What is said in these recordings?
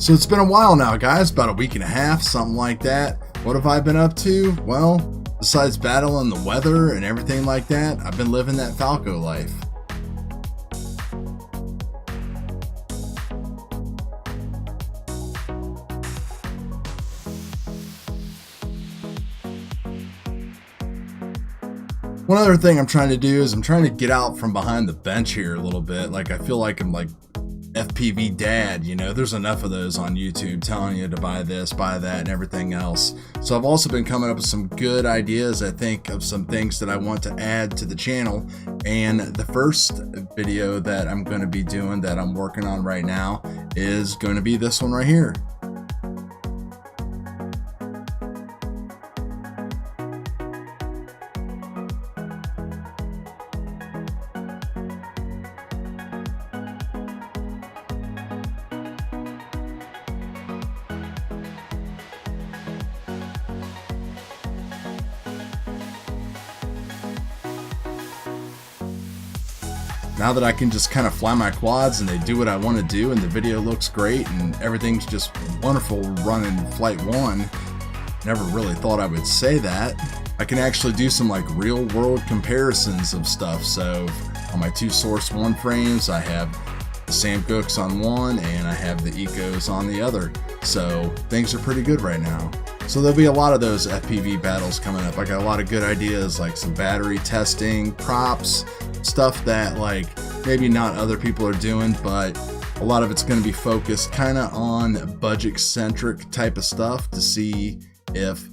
So it's been a while now, guys, about a week and a half, something like that. What have I been up to? Well, besides battling the weather and everything like that, I've been living that Falco life. One other thing I'm trying to do is I'm trying to get out from behind the bench here a little bit. Like, I feel like I'm like FPV dad, you know, there's enough of those on YouTube telling you to buy this, buy that, and everything else. So I've also been coming up with some good ideas, I think, of some things that I want to add to the channel. And the first video that I'm going to be doing that I'm working on right now is going to be this one right here. Now that I can just kind of fly my quads and they do what I want to do and the video looks great and everything's just wonderful running Flight 1, never really thought I would say that. I can actually do some like real world comparisons of stuff. So on my two Source 1 frames, I have the Sam Gooks on one and I have the Ecos on the other. So things are pretty good right now. So there'll be a lot of those FPV battles coming up. I got a lot of good ideas, like some battery testing, props, stuff that like maybe not other people are doing, but a lot of it's going to be focused kind of on budget centric type of stuff to see if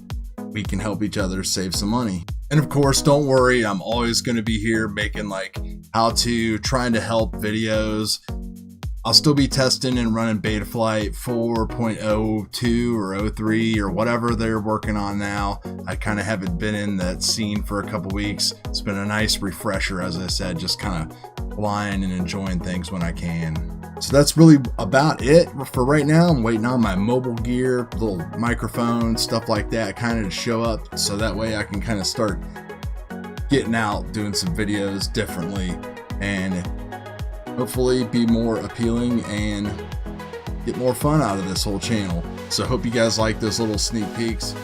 we can help each other save some money. And of course, don't worry, I'm always going to be here making like how to, trying to help videos. I'll still be testing and running Betaflight 4.02 or 03 or whatever they're working on now. I kind of haven't been in that scene for a couple weeks. It's been a nice refresher, as I said, just kind of flying and enjoying things when I can. So that's really about it for right now. I'm waiting on my mobile gear, little microphone, stuff like that kind of to show up, so that way I can kind of start getting out, doing some videos differently, and hopefully be more appealing and get more fun out of this whole channel. So hope you guys like those little sneak peeks.